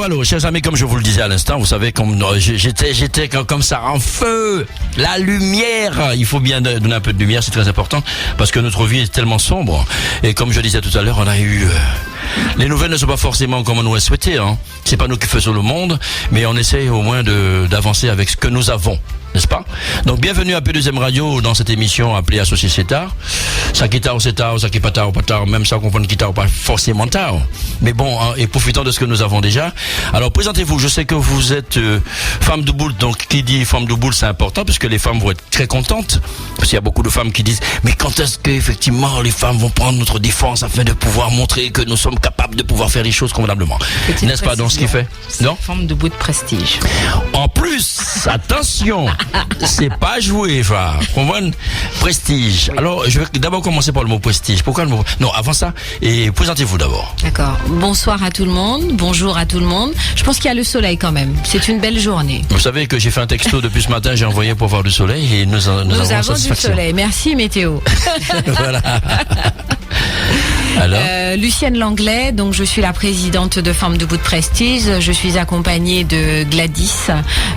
Allô, chers amis, comme je vous le disais à l'instant, vous savez, comme j'étais comme ça en feu, la lumière, il faut bien donner un peu de lumière, c'est très important, parce que notre vie est tellement sombre, et comme je disais tout à l'heure, on a eu... les nouvelles ne sont pas forcément comme on aurait souhaité, hein. C'est pas nous qui faisons le monde, mais on essaye au moins d'avancer avec ce que nous avons. N'est-ce pas? Donc bienvenue à P2M Radio dans cette émission appelée Associé c'est tard. Ça qui tard, c'est tard, ça qui pas tard, pas tard, même ça comprendre qui tard, pas forcément tard. Mais bon, hein, et profitons de ce que nous avons déjà. Alors présentez-vous, je sais que vous êtes femme de boule, donc qui dit femme de boule c'est important, parce que les femmes vont être très contentes, parce qu'il y a beaucoup de femmes qui disent, mais quand est-ce que effectivement les femmes vont prendre notre défense afin de pouvoir montrer que nous sommes capables de pouvoir faire les choses convenablement. N'est-ce pas dans ce qu'il fait? Non? Femme de bout de prestige. En plus, attention, c'est pas joué, frère. Comprenez? Prestige. Oui. Alors, je vais d'abord commencer par le mot prestige. Pourquoi le mot? Non, avant ça, et présentez-vous d'abord. D'accord. Bonsoir à tout le monde. Bonjour à tout le monde. Je pense qu'il y a le soleil quand même. C'est une belle journée. Vous savez que j'ai fait un texto depuis ce matin, j'ai envoyé pour voir du soleil et nous avons du soleil. Merci météo. Voilà. Alors Lucienne Langlais, donc je suis la présidente de Femmes debout de Prestige. Je suis accompagnée de Gladys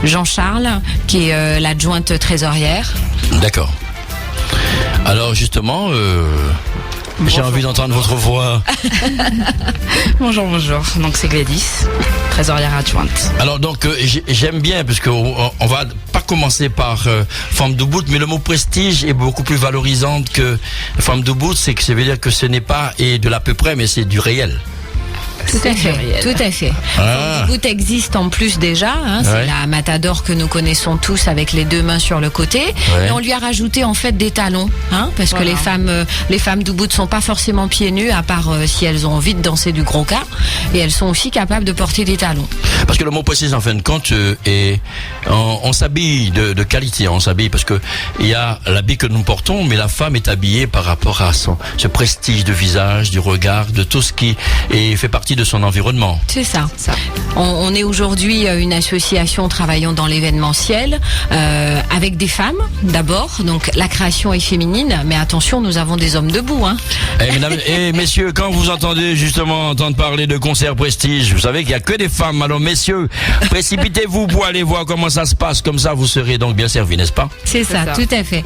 Jean-Charles, qui est l'adjointe trésorière. D'accord. Alors justement, j'ai envie d'entendre votre voix. Bonjour. Donc c'est Gladys, trésorière adjointe. Alors donc j'aime bien, parce qu'on va pas commencer par femme debout, mais le mot prestige est beaucoup plus valorisant que femme debout. C'est que ça veut dire que ce n'est pas et de l'à peu près, mais c'est du réel. Tout à fait. Femme debout existe en plus déjà, hein, c'est la Matador que nous connaissons tous avec les deux mains sur le côté. Ouais. Et on lui a rajouté en fait des talons, hein, parce que les femmes debout ne sont pas forcément pieds nus, à part si elles ont envie de danser du gros cas, et elles sont aussi capables de porter des talons. Parce que le mot prestige en fin de compte on s'habille de qualité, on s'habille parce que il y a l'habit que nous portons, mais la femme est habillée par rapport à ce prestige de visage, du regard, de tout ce qui fait partie de son environnement. C'est ça. On est aujourd'hui une association travaillant dans l'événementiel avec des femmes d'abord, donc la création est féminine, mais attention, nous avons des hommes debout, hein. Mesdames et messieurs, quand vous entendez justement entendre parler de concert prestige, vous savez qu'il n'y a que des femmes. Alors messieurs, précipitez-vous pour aller voir comment ça se passe, comme ça vous serez donc bien servis, n'est-ce pas? C'est ça, tout à fait.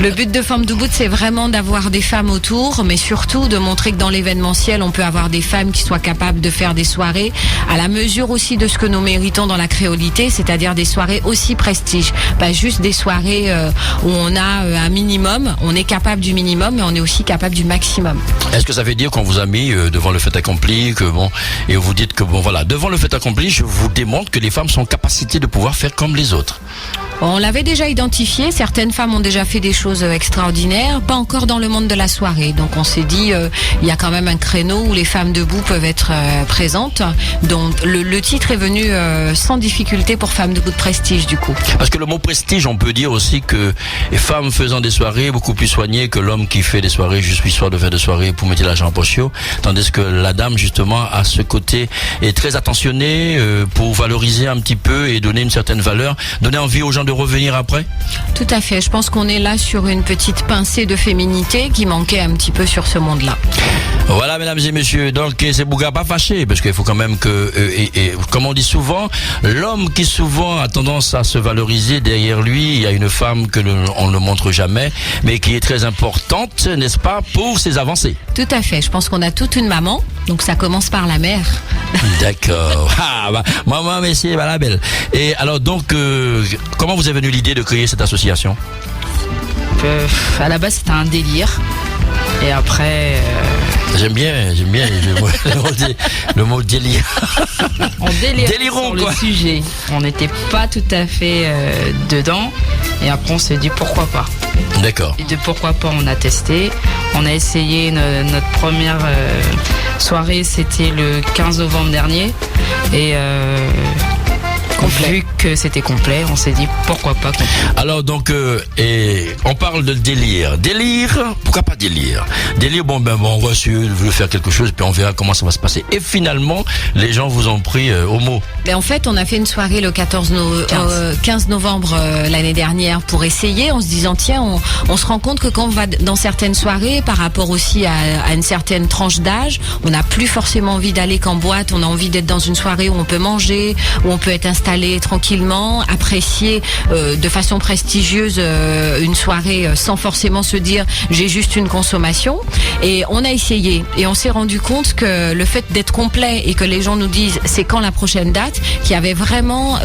Le but de Femmes debout, c'est vraiment d'avoir des femmes autour, mais surtout de montrer que dans l'événementiel, on peut avoir des femmes qui soient capables de faire des soirées à la mesure aussi de ce que nous méritons dans la créolité, c'est-à-dire des soirées aussi prestige, pas juste des soirées où on a un minimum, on est capable du minimum, mais on est aussi capable du maximum. Est-ce que ça veut dire qu'on vous a mis devant le fait accompli, que bon, et vous dites que bon voilà, devant le fait accompli, je vous démontre que les femmes sont en capacité de pouvoir faire comme les autres? On l'avait déjà identifié, certaines femmes ont déjà fait des choses extraordinaires, pas encore dans le monde de la soirée. Donc on s'est dit, il y a quand même un créneau où les femmes debout peuvent être présentes. Donc le titre est venu sans difficulté pour Femmes debout de prestige du coup. Parce que le mot prestige, on peut dire aussi que les femmes faisant des soirées beaucoup plus soignées que l'homme qui fait des soirées juste histoire de faire des soirées pour mettre l'argent en poche, tandis que la dame justement a ce côté est très attentionnée pour valoriser un petit peu et donner une certaine valeur, donner envie aux gens de revenir après? Tout à fait, je pense qu'on est là sur une petite pincée de féminité qui manquait un petit peu sur ce monde-là. Voilà mesdames et messieurs, donc c'est Bouga pas fâché, parce qu'il faut quand même que, comme on dit souvent, l'homme qui souvent a tendance à se valoriser, derrière lui il y a une femme que on ne montre jamais, mais qui est très importante, n'est-ce pas, pour ses avancées. Tout à fait, je pense qu'on a toute une maman, donc ça commence par la mère. D'accord. Maman, messieurs, la belle. Et alors donc, comment vous est venue l'idée de créer cette association? À la base c'était un délire, et après... J'aime bien le mot délire. On délirons sur le sujet. On n'était pas tout à fait dedans. Et après on s'est dit pourquoi pas. D'accord. Et de pourquoi pas on a testé. On a essayé notre première soirée, c'était le 15 novembre dernier. Et Complet. Vu que c'était complet, on s'est dit pourquoi pas complet. Alors donc, on parle de délire. Délire, pourquoi pas délire? Délire, bon, on va essayer de faire quelque chose, puis on verra comment ça va se passer. Et finalement, les gens vous ont pris au mot. En fait, on a fait une soirée le 15 novembre l'année dernière pour essayer, en se disant tiens, on se rend compte que quand on va dans certaines soirées, par rapport aussi à une certaine tranche d'âge, on n'a plus forcément envie d'aller qu'en boîte, on a envie d'être dans une soirée où on peut manger, où on peut être installé tranquillement, apprécier de façon prestigieuse une soirée sans forcément se dire j'ai juste une consommation. Et on a essayé et on s'est rendu compte que le fait d'être complet et que les gens nous disent c'est quand la prochaine date, qu'il y avait vraiment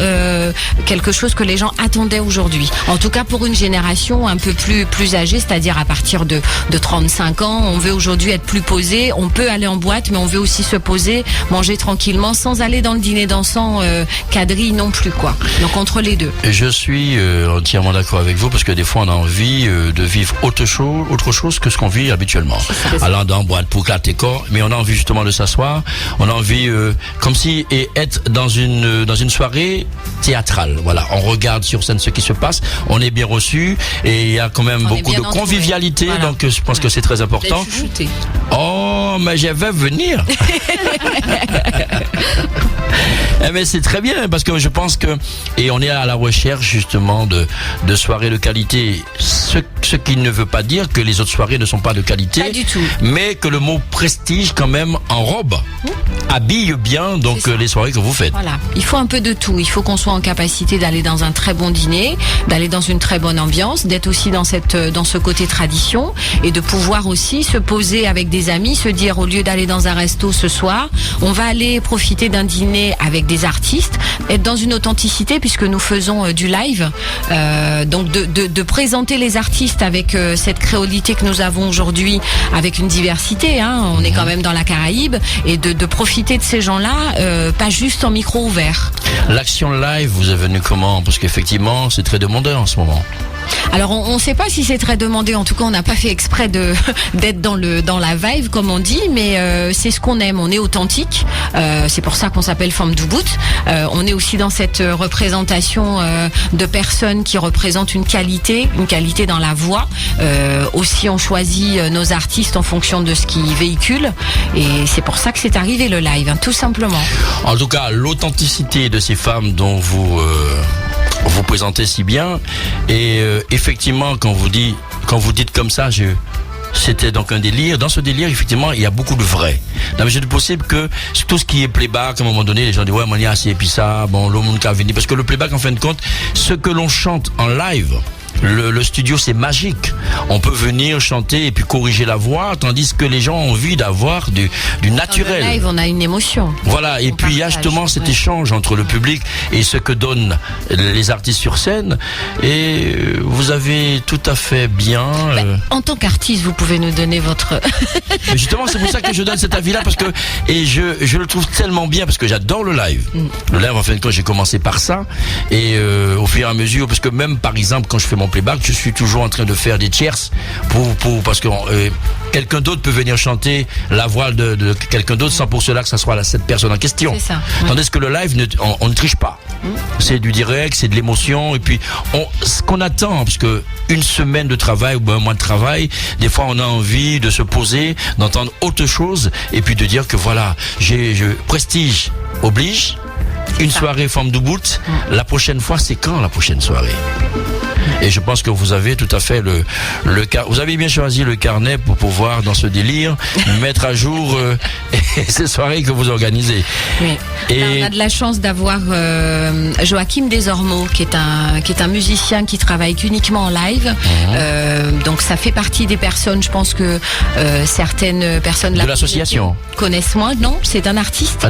quelque chose que les gens attendaient aujourd'hui. En tout cas pour une génération un peu plus âgée, c'est-à-dire à partir de 35 ans, on veut aujourd'hui être plus posé, on peut aller en boîte mais on veut aussi se poser, manger tranquillement sans aller dans le dîner dansant quadrille non plus quoi. Donc entre les deux. Je suis entièrement d'accord avec vous parce que des fois on a envie de vivre autre chose que ce qu'on vit habituellement. Allant dans boîte pour éclater corps, mais on a envie justement de s'asseoir, on a envie comme si et être dans une soirée théâtrale. Voilà, on regarde sur scène ce qui se passe, on est bien reçu et il y a quand même beaucoup de convivialité, voilà. Donc je pense que c'est très important. Oh, mais je vais venir. Mais c'est très bien parce que je pense que et on est à la recherche justement de soirées de qualité. Ce qui ne veut pas dire que les autres soirées ne sont pas de qualité, pas du tout. Mais que le mot prestige quand même enrobe, habille bien donc les soirées que vous faites. Voilà, il faut un peu de tout. Il faut qu'on soit en capacité d'aller dans un très bon dîner, d'aller dans une très bonne ambiance, d'être aussi dans ce côté tradition et de pouvoir aussi se poser avec des amis, se dire au lieu d'aller dans un resto ce soir, on va aller profiter d'un dîner avec des artistes, être dans une authenticité puisque nous faisons du live, donc de présenter les artistes avec cette créolité que nous avons aujourd'hui, avec une diversité, on est quand même dans la Caraïbe, et de profiter de ces gens-là, pas juste en micro ouvert. L'action live, vous est venue comment? Parce qu'effectivement, c'est très demandé en ce moment. Alors on ne sait pas si c'est très demandé, en tout cas on n'a pas fait exprès d'être dans la vibe comme on dit, mais c'est ce qu'on aime, on est authentique, c'est pour ça qu'on s'appelle Femme d'Ubud. On est aussi dans cette représentation de personnes qui représentent une qualité dans la voix, aussi on choisit nos artistes en fonction de ce qu'ils véhiculent et c'est pour ça que c'est arrivé le live, tout simplement. En tout cas l'authenticité de ces femmes dont vous présentez si bien et effectivement quand vous dites comme ça c'était donc un délire. Dans ce délire, effectivement, il y a beaucoup de vrai. Dans la mesure du possible que tout ce qui est playback, à un moment donné, les gens disent ouais, mon c'est et puis ça, bon, le monde qui a venu. Parce que le playback, en fin de compte, ce que l'on chante en live, le studio c'est magique. On peut venir chanter et puis corriger la voix, tandis que les gens ont envie d'avoir du naturel. Dans le live, on a une émotion. Voilà, et puis il y a justement cet échange entre le public et ce que donnent les artistes sur scène. Et vous avez tout à fait bien. En tant qu'artiste, vous pouvez nous donner votre. Mais justement, c'est pour ça que je donne cet avis-là parce que je le trouve tellement bien parce que j'adore le live. Le live, en fin de compte, j'ai commencé par ça et au fur et à mesure, parce que même par exemple quand je fais mon playback, je suis toujours en train de faire des tierces parce que quelqu'un d'autre peut venir chanter la voix de quelqu'un d'autre sans pour cela que ça soit cette personne en question. C'est ça. Tandis que le live, on ne triche pas. C'est du direct, c'est de l'émotion et puis ce qu'on attend, parce que une semaine de travail ou un mois de travail, des fois on a envie de se poser, d'entendre autre chose et puis de dire que voilà, prestige oblige. Une soirée Femme d'Ubud. La prochaine fois, c'est quand la prochaine soirée? Et je pense que vous avez tout à fait vous avez bien choisi le carnet pour pouvoir, dans ce délire, mettre à jour ces soirées que vous organisez. Oui. Et on a de la chance d'avoir Joachim Desormeaux, qui est un musicien qui travaille uniquement en live. Donc ça fait partie des personnes, je pense que certaines personnes de l'association connaissent moins. Non, c'est un artiste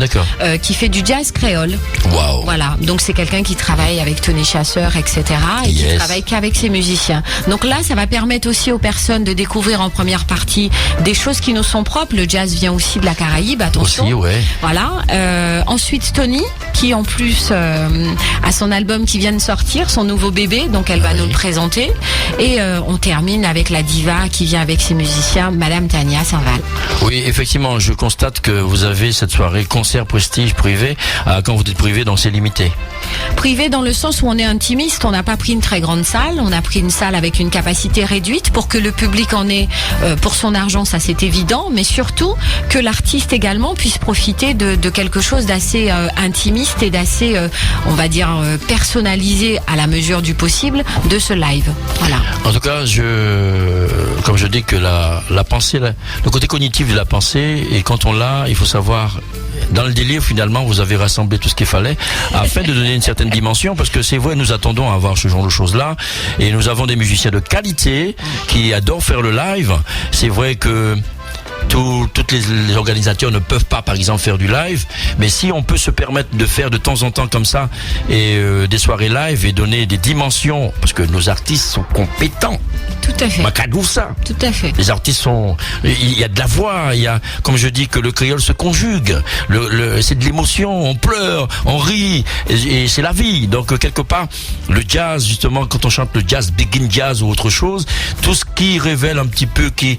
qui fait du jazz créole. Wow. Voilà, donc c'est quelqu'un qui travaille avec Tony Chasseur, etc. et qui travaille qu'avec ses musiciens. Donc là, ça va permettre aussi aux personnes de découvrir en première partie des choses qui nous sont propres. Le jazz vient aussi de la Caraïbe, attention. Aussi, ouais. Voilà. Ensuite, Tony, qui en plus a son album qui vient de sortir, son nouveau bébé, donc elle va nous le présenter. Et on termine avec la diva qui vient avec ses musiciens, Madame Tania Serval. Oui, effectivement, je constate que vous avez cette soirée concert prestige privé. Quand vous dites privé, donc c'est limité. Privé dans le sens où on est intimiste, on n'a pas pris une très grande salle, on a pris une salle avec une capacité réduite pour que le public en ait pour son argent, ça c'est évident, mais surtout que l'artiste également puisse profiter de quelque chose d'assez intimiste et d'assez, on va dire, personnalisé à la mesure du possible de ce live. Voilà. En tout cas, comme je dis que la pensée, le côté cognitif de la pensée, et quand on l'a, il faut savoir, dans le délire, finalement, vous avez rassemblé tout ce qu'il fallait afin de donner une certaine dimension, parce que c'est vrai, nous attendons à avoir ce genre de choses-là, et nous avons des musiciens de qualité qui adorent faire le live. C'est vrai que toutes les organisateurs ne peuvent pas, par exemple, faire du live, mais si on peut se permettre de faire de temps en temps comme ça et des soirées live et donner des dimensions, parce que nos artistes sont compétents. Tout à fait. Ça. Tout à fait. Les artistes sont, il y a de la voix, il y a, comme je dis, que le créole se conjugue. C'est de l'émotion, on pleure, on rit, et c'est la vie. Donc quelque part, le jazz, justement, quand on chante le jazz, begin jazz ou autre chose, tout ce qui révèle un petit peu, qui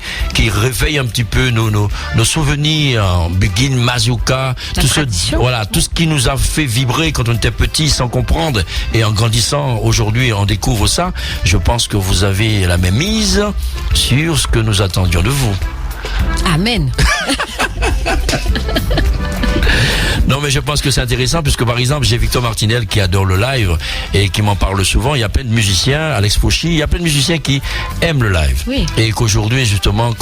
réveille un petit peu nos souvenirs, begin, mazurka, tout ce qui nous a fait vibrer quand on était petit sans comprendre, et en grandissant aujourd'hui, on découvre ça. Je pense que vous avez la même mise sur ce que nous attendions de vous. Amen. Non, mais je pense que c'est intéressant, puisque par exemple, j'ai Victor Martinel qui adore le live et qui m'en parle souvent. Il y a plein de musiciens, Alex Fauchy, il y a plein de musiciens qui aiment le live. Oui. Et qu'aujourd'hui, justement,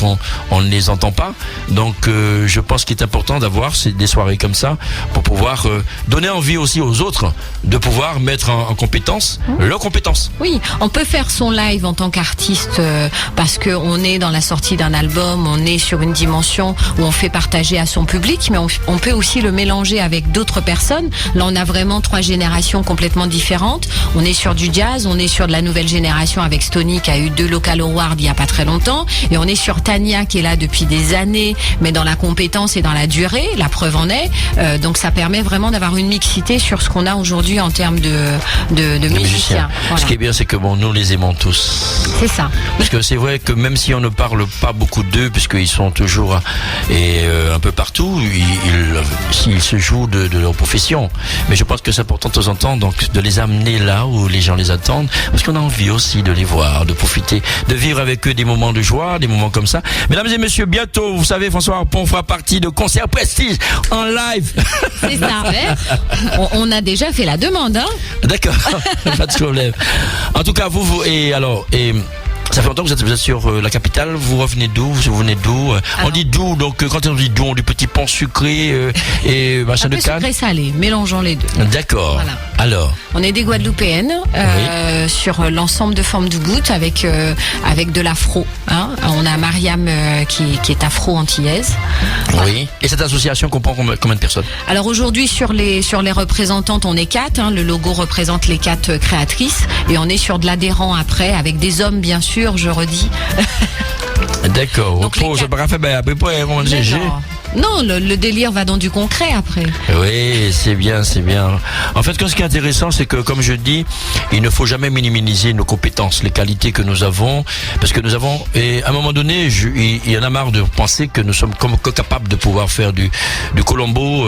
on ne les entend pas. Donc, je pense qu'il est important d'avoir des soirées comme ça pour pouvoir donner envie aussi aux autres de pouvoir mettre en compétence leurs compétences. Oui, on peut faire son live en tant qu'artiste parce qu'on est dans la sortie d'un album, on est sur une dimension où on fait partager à son public, mais on peut aussi le mélanger avec d'autres personnes. Là, on a vraiment 3 générations complètement différentes. On est sur du jazz, on est sur de la nouvelle génération avec Stony qui a eu 2 Local Awards il y a pas très longtemps, et on est sur Tania qui est là depuis des années, mais dans la compétence et dans la durée, la preuve en est. Donc ça permet vraiment d'avoir une mixité sur ce qu'on a aujourd'hui en termes de musiciens. Voilà. Ce qui est bien, c'est que nous les aimons tous. C'est ça. Parce que c'est vrai que même si on ne parle pas beaucoup d'eux, puisqu'ils sont toujours un peu partout, ils se jouent de leur profession. Mais je pense que c'est important de temps en temps donc de les amener là où les gens les attendent, parce qu'on a envie aussi de les voir, de profiter, de vivre avec eux des moments de joie, des moments comme ça. Mesdames et messieurs, bientôt, vous savez, François Harpon fera partie de Concert Prestige en live. C'est ça. On a déjà fait la demande, hein. D'accord, pas de problème. En tout cas, ça fait longtemps que vous êtes sur la capitale. Vous revenez d'où? Vous venez d'où? On dit d'où, donc quand on dit d'où, on dit petit pont sucré et machin de canne. Sucré salé, mélangeons les deux. D'accord. Voilà. Alors. On est des Guadeloupéennes sur l'ensemble de Formes d'Ubud avec de l'afro. Hein. On a Mariam qui est afro-antillaise. Oui. Et cette association comprend combien de personnes? Alors aujourd'hui sur les représentantes, on est 4. Hein. Le logo représente les 4 créatrices, et on est sur de l'adhérent après avec des hommes bien sûr. Je redis. D'accord. Non, le délire va dans du concret après. Oui, c'est bien, c'est bien. En fait, ce qui est intéressant, c'est que, comme je dis, il ne faut jamais minimiser nos compétences, les qualités que nous avons, parce que nous avons, et à un moment donné, il y en a marre de penser que nous sommes capables de pouvoir faire du Colombo,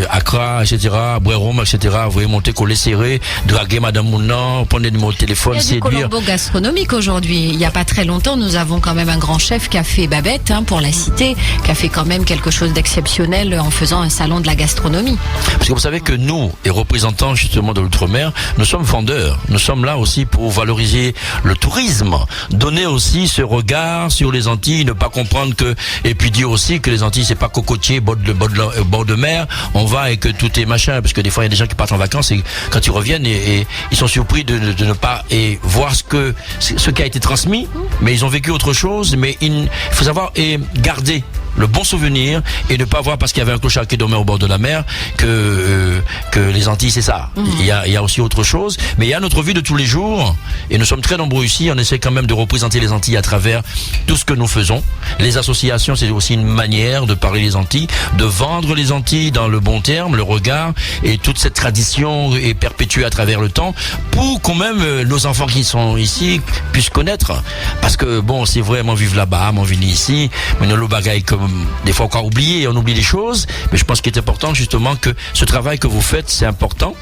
Accra, etc., Bouérom, etc., vous voyez, monter, coller serré, draguer Madame Mounan, prendre des numéros de téléphone, séduire. Il y a du Colombo gastronomique aujourd'hui. Il n'y a pas très longtemps, nous avons quand même un grand chef qui a fait Babette, pour la cité, qui a fait quand même quelque chose d'exceptionnel en faisant un salon de la gastronomie. Parce que vous savez que nous, les représentants justement de l'outre-mer, nous sommes vendeurs. Nous sommes là aussi pour valoriser le tourisme, donner aussi ce regard sur les Antilles, ne pas comprendre que, et puis dire aussi que les Antilles c'est pas cocotier, bord de mer, on va et que tout est machin, parce que des fois il y a des gens qui partent en vacances et quand ils reviennent et ils sont surpris de ne pas voir ce qui a été transmis, mais ils ont vécu autre chose, mais il faut savoir garder le bon souvenir et ne pas voir parce qu'il y avait un clochard qui dormait au bord de la mer que les Antilles c'est ça. Il y a aussi autre chose, mais il y a notre vie de tous les jours et nous sommes très nombreux ici. On essaie quand même de représenter les Antilles à travers tout ce que nous faisons. Les associations, c'est aussi une manière de parler les Antilles, de vendre les Antilles dans le bon terme, le regard, et toute cette tradition est perpétuée à travers le temps pour quand même nos enfants qui sont ici puissent connaître, parce que bon, c'est vraiment vivre là-bas, m'en venir ici, mais nous le bagaille comme des fois encore oublié, on oublie des choses, mais je pense qu'il est important justement que ce travail que vous faites, c'est important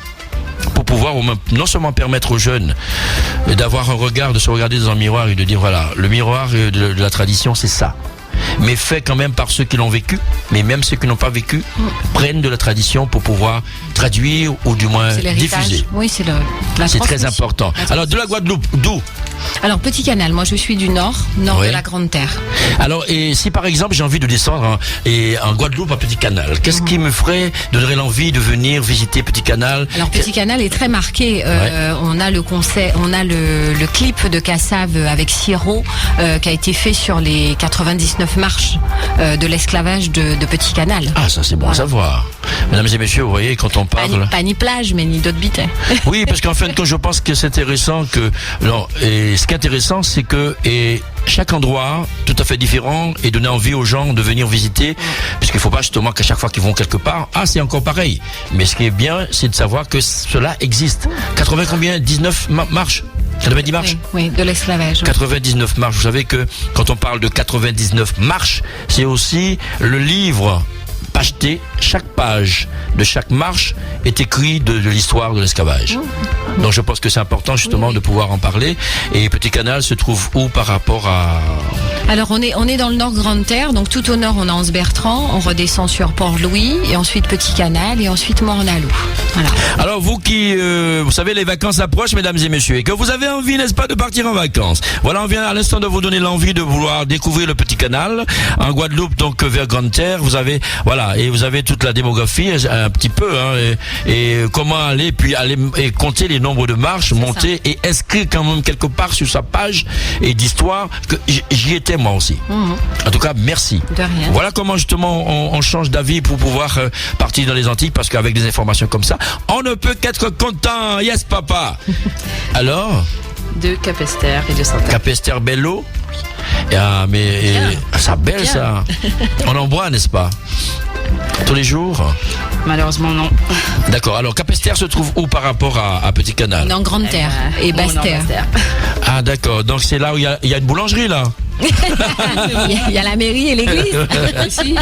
pouvoir non seulement permettre aux jeunes d'avoir un regard, de se regarder dans un miroir et de dire voilà, le miroir de la tradition, c'est ça. Mais fait quand même par ceux qui l'ont vécu, mais même ceux qui n'ont pas vécu, prennent de la tradition pour pouvoir traduire ou du moins diffuser. Oui, c'est c'est très important. Alors, de la Guadeloupe, d'où? Alors, Petit Canal, moi je suis du nord oui. de la Grande Terre. Alors, et si par exemple j'ai envie de descendre en Guadeloupe à Petit Canal, qu'est-ce qui me donnerait l'envie de venir visiter Petit Canal? Alors, Petit Canal est très marqué. On a le clip de Cassave avec Siro qui a été fait sur les 99 marches de l'esclavage de Petit Canal. Ah, ça c'est bon à savoir. Mesdames et messieurs, vous voyez, quand on parle... Pas ni plage, mais ni d'autres bitets. Oui, parce qu'en fin de compte, je pense que c'est intéressant que... Non, et ce qui est intéressant, c'est que chaque endroit, tout à fait différent, et donner envie aux gens de venir visiter, puisqu'il ne faut pas justement qu'à chaque fois qu'ils vont quelque part, c'est encore pareil. Mais ce qui est bien, c'est de savoir que cela existe. 80 combien? 19 marches? 90 marches? Oui, de l'esclavage. Oui. 99 marches. Vous savez que quand on parle de 99 marches, c'est aussi le livre pacheté. Chaque page de chaque marche est écrit de l'histoire de l'esclavage. Donc je pense que c'est important justement de pouvoir en parler. Et Petit Canal se trouve où par rapport à... Alors on est dans le nord Grande Terre, donc tout au nord on a Anse-Bertrand, on redescend sur Port-Louis et ensuite Petit Canal et ensuite Morne-à-Loup. Voilà. Alors vous qui, vous savez, les vacances approchent, mesdames et messieurs, et que vous avez envie, n'est-ce pas, de partir en vacances. Voilà, on vient à l'instant de vous donner l'envie de vouloir découvrir le Petit Canal en Guadeloupe, donc vers Grande Terre. Vous avez, voilà, et vous avez toute la démographie un petit peu, et comment aller, puis aller et compter les nombres de marches, monter et inscrire quand même quelque part sur sa page et d'histoire que j'y étais moi aussi. En tout cas, merci. De rien. Voilà comment justement on change d'avis pour pouvoir partir dans les Antilles, parce qu'avec des informations comme ça, on ne peut qu'être content. Yes, papa. Alors, de Capesterre et de Saint-Anne. Capesterre Bello. Ça belle ça. On en boit, n'est-ce pas? Tous les jours? Malheureusement, non. D'accord. Alors, Capesterre se trouve où par rapport à Petit Canal? Dans Grande Terre et Basse-Terre. Ah, d'accord. Donc, c'est là où il y a une boulangerie, là? Il y a la mairie et l'église aussi.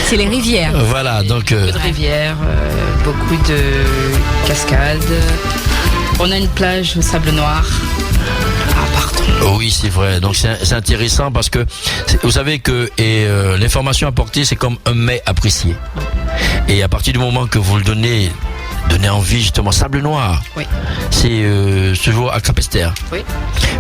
C'est les rivières. Voilà, donc... Beaucoup de rivières, beaucoup de cascades. On a une plage au sable noir. Oui, c'est vrai. Donc c'est intéressant parce que vous savez que l'information apportée, c'est comme un mets apprécié. Et à partir du moment que vous le donnez envie, justement, sable noir. Oui. C'est toujours à Capesterre. Oui.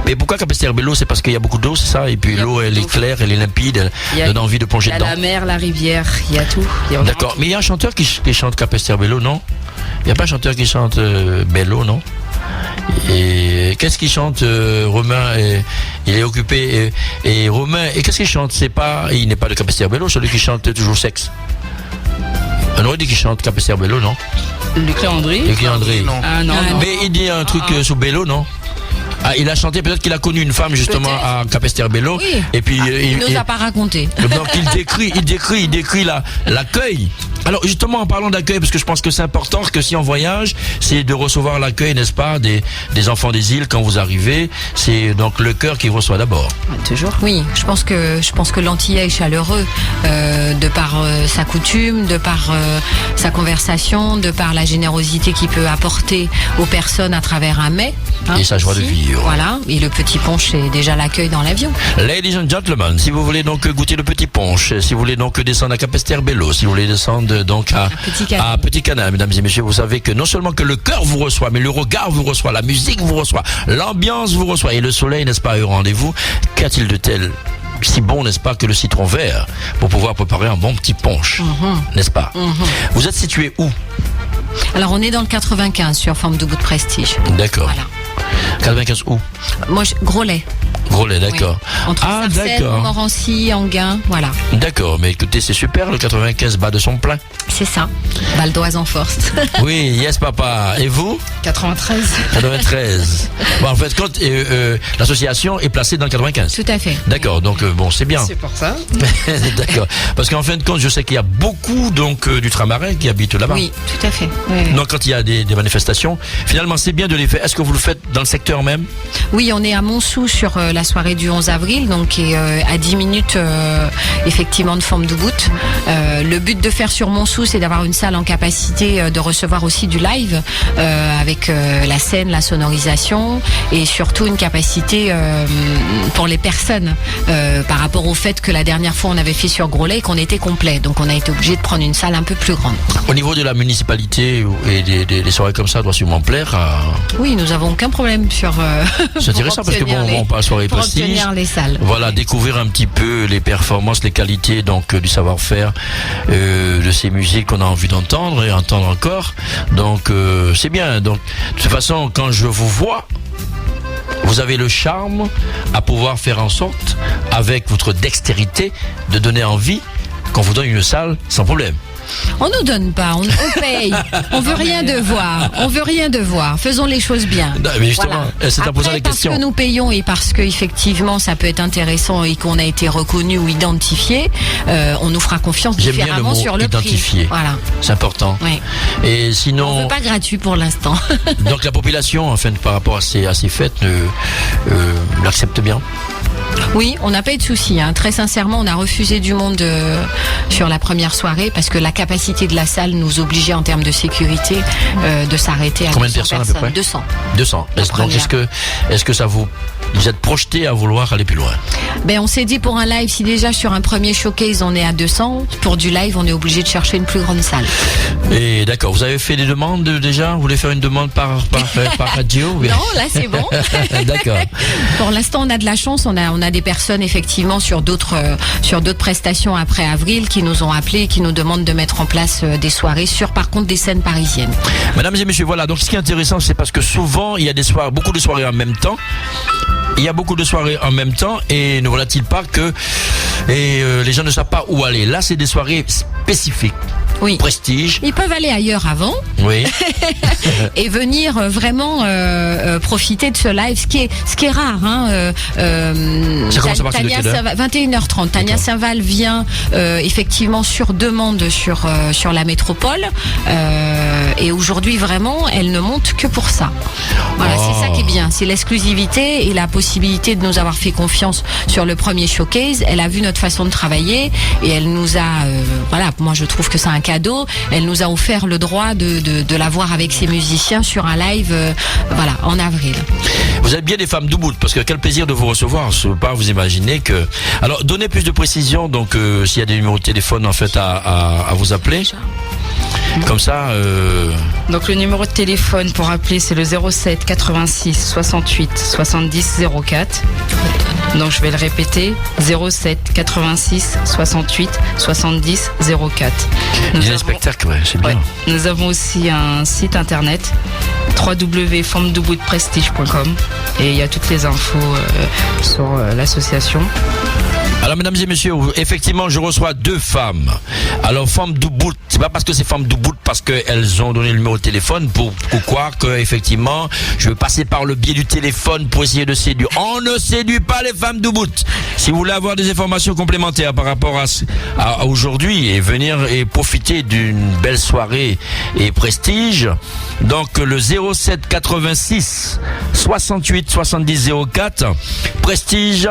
Mais pourquoi Capesterre Bello? C'est parce qu'il y a beaucoup d'eau, c'est ça? Et puis l'eau, elle est claire, elle est limpide, elle donne envie de plonger dedans. Il y a la mer, la rivière, il y a tout. D'accord. Mais il y a un chanteur qui chante Capesterre Bello, non? Il n'y a pas un chanteur qui chante Bello, non? Et qu'est-ce qu'il chante Romain? Il est occupé. Et Romain, et qu'est-ce qu'il chante? Il n'est pas de Capesterre Bello, celui qui chante toujours sexe. On aurait dit qu'il chante Capesterre Bello, non? Luc Léandri. Luc Léandri. Ah non. Mais il dit un truc sous Bello, non? Ah, il a chanté, peut-être qu'il a connu une femme justement à Capesterre Bello. Oui. Et puis il nous a pas raconté. Donc il décrit l'accueil. Alors justement, en parlant d'accueil, parce que je pense que c'est important que si on voyage, c'est de recevoir l'accueil, n'est-ce pas, des enfants des îles quand vous arrivez. C'est donc le cœur qui reçoit d'abord. Toujours. Oui, je pense que l'Antillais est chaleureux de par sa coutume, de par sa conversation, de par la générosité qu'il peut apporter aux personnes à travers un mets. Et sa joie de vivre. Voilà, et le petit punch est déjà l'accueil dans l'avion. Ladies and gentlemen, si vous voulez donc goûter le petit punch, si vous voulez donc descendre à Capesterre Bello, si vous voulez descendre donc à Petit Canal, mesdames et messieurs, vous savez que non seulement que le cœur vous reçoit, mais le regard vous reçoit, la musique vous reçoit, l'ambiance vous reçoit, et le soleil, n'est-ce pas, est au rendez-vous. Qu'a-t-il de tel si bon, n'est-ce pas, que le citron vert pour pouvoir préparer un bon petit punch, n'est-ce pas? Vous êtes situé où? Alors on est dans le 95 sur forme de bout de Prestige. D'accord. Voilà. 95 où? Moi, Groslay. Groslay, d'accord. Oui. Entre Sarcelles, Montmorency, Anguin, voilà. D'accord, mais écoutez, c'est super, le 95 bat de son plein. C'est ça, Val d'Oise en force. Oui, yes papa. Et vous? 93. 93. Bon, en fait, quand l'association est placée dans le 95. Tout à fait. D'accord, donc bon, c'est bien. C'est pour ça. D'accord. Parce qu'en fin de compte, je sais qu'il y a beaucoup donc d'ultramarins qui habitent là-bas. Oui, tout à fait. Oui. Donc quand il y a des manifestations, finalement c'est bien de les faire. Est-ce que vous le faites dans le secteur même? Oui, on est à Montsou sur la la soirée du 11 avril, donc qui est à 10 minutes effectivement de Forme d'Ubud. Le but de faire sur Montsou, c'est d'avoir une salle en capacité de recevoir aussi du live avec la scène, la sonorisation et surtout une capacité pour les personnes par rapport au fait que la dernière fois on avait fait sur Groslay et qu'on était complet. Donc on a été obligé de prendre une salle un peu plus grande. Au niveau de la municipalité et des soirées comme ça doit sûrement plaire à... Oui, nous n'avons aucun problème sur C'est intéressant parce que on parle soirée pour prestige. obtenir les salles. Voilà, découvrir un petit peu les performances, les qualités donc du savoir-faire de ces musiques qu'on a envie d'entendre et entendre encore. Donc c'est bien. Donc de toute façon, quand je vous vois, vous avez le charme à pouvoir faire en sorte, avec votre dextérité, de donner envie qu'on vous donne une salle sans problème. On nous donne pas, on paye. On veut rien devoir. On veut rien devoir. Faisons les choses bien. Non, mais justement, c'est en posant Après, la question. parce que nous payons et parce que effectivement ça peut être intéressant et qu'on a été reconnu ou identifié, on nous fera confiance J'aime bien le différemment mot sur le identifié. prix. Voilà. C'est important. Oui. Et On sinon, veut pas gratuit pour l'instant. donc la population, enfin, par rapport à ces fêtes, l'accepte bien. Oui, on n'a pas eu de soucis. Hein. Très sincèrement, on a refusé du monde sur la première soirée parce que la capacité de la salle nous obligeait en termes de sécurité de s'arrêter à Combien de 200 personnes à peu près 200. 200. La Donc première. est-ce que ça vous êtes projeté à vouloir aller plus loin? Ben, on s'est dit pour un live, si déjà sur un premier showcase on est à 200, pour du live on est obligé de chercher une plus grande salle. Et d'accord, vous avez fait des demandes déjà? Vous voulez faire une demande par radio? Non, là c'est bon. D'accord. Pour l'instant, on a de la chance. On a des personnes effectivement sur d'autres prestations après avril qui nous ont appelés et qui nous demandent de mettre en place des soirées sur par contre des scènes parisiennes. Mesdames et messieurs, voilà. Donc ce qui est intéressant, c'est parce que souvent il y a des soirées, beaucoup de soirées en même temps. Il y a beaucoup de soirées en même temps et ne voilà-t-il pas que les gens ne savent pas où aller. Là, c'est des soirées spécifiques. Oui. Prestige. Ils peuvent aller ailleurs avant. Oui. Et venir vraiment profiter de ce live, ce qui est rare. Hein, Ça commence à partir de Tania quelle heure? 21h30. Tania D'accord. Saint-Val vient effectivement sur demande sur la métropole. Et aujourd'hui, vraiment, elle ne monte que pour ça. Voilà, Oh. c'est ça qui est bien. C'est l'exclusivité et la possibilité de nous avoir fait confiance sur le premier showcase. Elle a vu notre façon de travailler et elle nous a, voilà, moi je trouve que c'est un cadeau. Elle nous a offert le droit de la voir avec ses musiciens sur un live, voilà, en avril. Vous êtes bien des femmes d'Ubud, parce que quel plaisir de vous recevoir. Je ne peux pas vous imaginer que... Alors, donnez plus de précisions, donc s'il y a des numéros de téléphone en fait à vous appeler. Comme ça... Donc le numéro de téléphone pour appeler, c'est le 07 86 68 70 04. Donc je vais le répéter, 07 86 68 70 04. Il y a un spectacle, ouais, c'est bien. Ouais. Nous avons aussi un site internet www.formdubudprestige.com et il y a toutes les infos sur l'association. Alors, mesdames et messieurs, effectivement, je reçois deux femmes. Alors, Forme d'Ubud, c'est pas parce que c'est Forme d'Ubud, parce qu'elles ont donné le numéro de téléphone pour croire que, effectivement, je vais passer par le biais du téléphone pour essayer de séduire. On ne séduit pas les femmes d'Ubud. Si vous voulez avoir des informations complémentaires par rapport à aujourd'hui et venir et profiter d'une belle soirée et prestige, donc le 07 86 68 70 04, prestige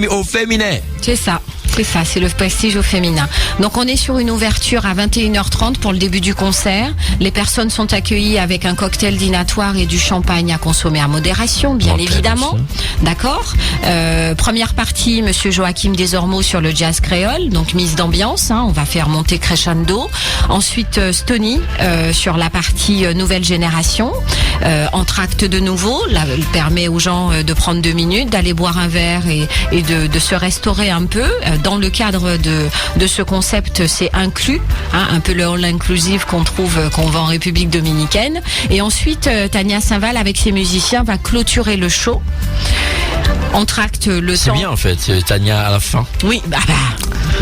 au féminin. C'est ça. C'est le prestige au féminin. Donc on est sur une ouverture à 21h30 pour le début du concert. Les personnes sont accueillies avec un cocktail dînatoire et du champagne à consommer à modération, bien Ok, évidemment. merci. D'accord. Première partie, Monsieur Joachim Desormeaux sur le jazz créole, donc mise d'ambiance. Hein, on va faire monter crescendo. Ensuite, Stony sur la partie nouvelle génération. Entracte de nouveau, là, elle permet aux gens de prendre 2 minutes, d'aller boire un verre et de se restaurer un peu. Dans le cadre de ce concept, c'est inclus, hein, un peu le all inclusive qu'on vend en République dominicaine. Et ensuite, Tania Saint-Val avec ses musiciens va clôturer le show. Entracte le C'est temps. bien, en fait, Tania, à la fin. Oui,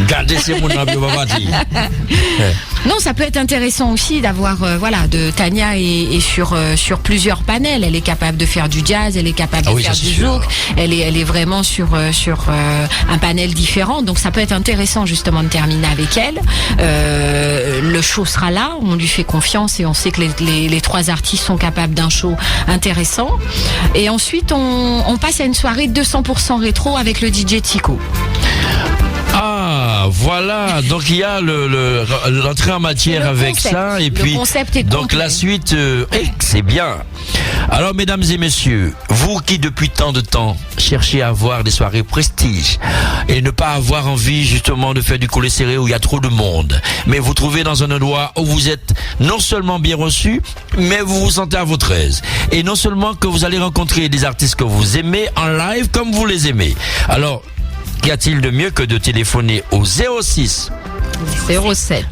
Gardez ces mots, on va pas dire. Non, ça peut être intéressant aussi d'avoir, de Tania est sur plusieurs panels. Elle est capable de faire du jazz, elle est capable de faire du zouk. Elle est vraiment sur un panel différent. Donc ça peut être intéressant justement de terminer avec elle. Le show sera là, on lui fait confiance et on sait que les trois artistes sont capables d'un show intéressant. Et ensuite, on passe à une soirée 200% rétro avec le DJ Tico. Ah, voilà. Donc il y a l'entrée en matière avec concept. ça, et Le puis concept est donc complet. la suite, c'est bien. Alors mesdames et messieurs, vous qui depuis tant de temps cherchez à avoir des soirées prestige et ne pas avoir envie justement de faire du collet serré où il y a trop de monde, mais vous trouvez dans un endroit où vous êtes non seulement bien reçu, mais vous vous sentez à votre aise. Et non seulement que vous allez rencontrer des artistes que vous aimez en live comme vous les aimez. Alors, qu'y a-t-il de mieux que de téléphoner au 06 07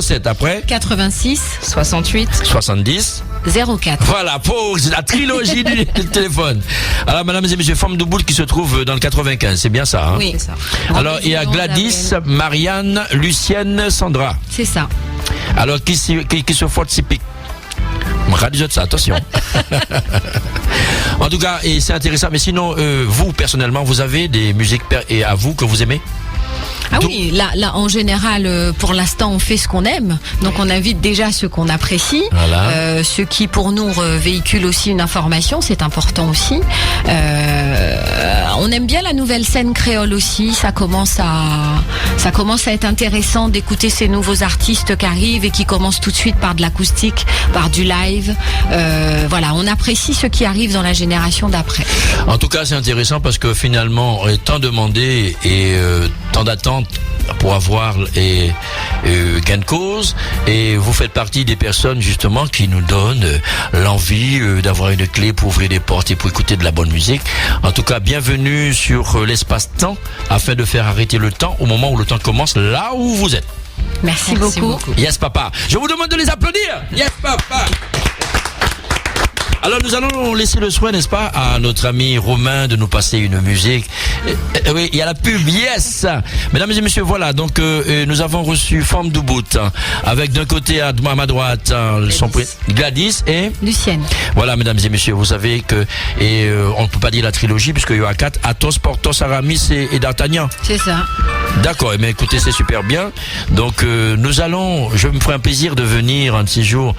07 après 86 68 70 04. Voilà, pour la trilogie du téléphone. Alors, mesdames et messieurs, Femme de Boule qui se trouve dans le 95, c'est bien ça, hein? Oui, c'est ça. Alors, il y a Gladys, Marianne, Lucienne, Sandra. C'est ça. Alors, qui se fout si pique? Radio de ça, attention. En tout cas, et c'est intéressant. Mais sinon, vous, personnellement, vous avez des musiques et à vous que vous aimez? Ah oui, là, en général, pour l'instant, on fait ce qu'on aime. Donc, on invite déjà ceux qu'on apprécie, Voilà. ceux qui, pour nous, véhiculent aussi une information, c'est important aussi. On aime bien la nouvelle scène créole aussi. Ça commence à être intéressant d'écouter ces nouveaux artistes qui arrivent et qui commencent tout de suite par de l'acoustique, par du live. On apprécie ceux qui arrivent dans la génération d'après. En tout cas, c'est intéressant parce que finalement, tant demandé et tant d'attentes pour avoir gain de cause, et vous faites partie des personnes justement qui nous donnent l'envie d'avoir une clé pour ouvrir des portes et pour écouter de la bonne musique. En tout cas, bienvenue sur l'espace-temps afin de faire arrêter le temps au moment où le temps commence là où vous êtes. Merci beaucoup. Yes papa. Je vous demande de les applaudir. Yes papa. Alors nous allons laisser le soin, n'est-ce pas, à notre ami Romain de nous passer une musique. Oui, il y a la pub, yes. Mesdames et messieurs, voilà, donc nous avons reçu Femme du Bout, avec d'un côté à ma droite Gladys et Lucienne. Voilà, mesdames et messieurs, vous savez que on ne peut pas dire la trilogie puisqu'il y aura 4, Athos, Porthos, Aramis et D'Artagnan. C'est ça. D'accord, mais écoutez, c'est super bien. Donc je me ferai un plaisir de venir un de ces jours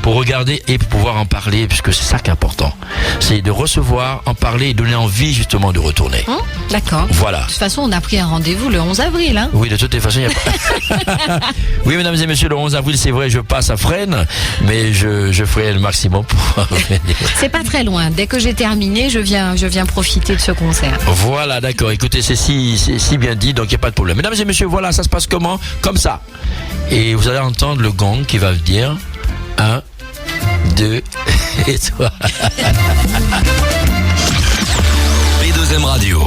pour regarder et pour pouvoir en parler, puisque c'est ça qui est important. C'est de recevoir, en parler et donner envie justement de retourner. D'accord. Voilà. De toute façon, on a pris un rendez-vous le 11 avril. Hein. Oui, de toutes les façons, il n'y a pas... Oui, mesdames et messieurs, le 11 avril, c'est vrai, je passe à Fresnes, mais je ferai le maximum pour venir. C'est pas très loin. Dès que j'ai terminé, je viens profiter de ce concert. Voilà, d'accord. Écoutez, c'est si bien dit, donc il n'y a pas de problème. Mesdames et messieurs, voilà, ça se passe comment? Comme ça. Et vous allez entendre le gong qui va dire 1, 2 et 3. P2M Radio.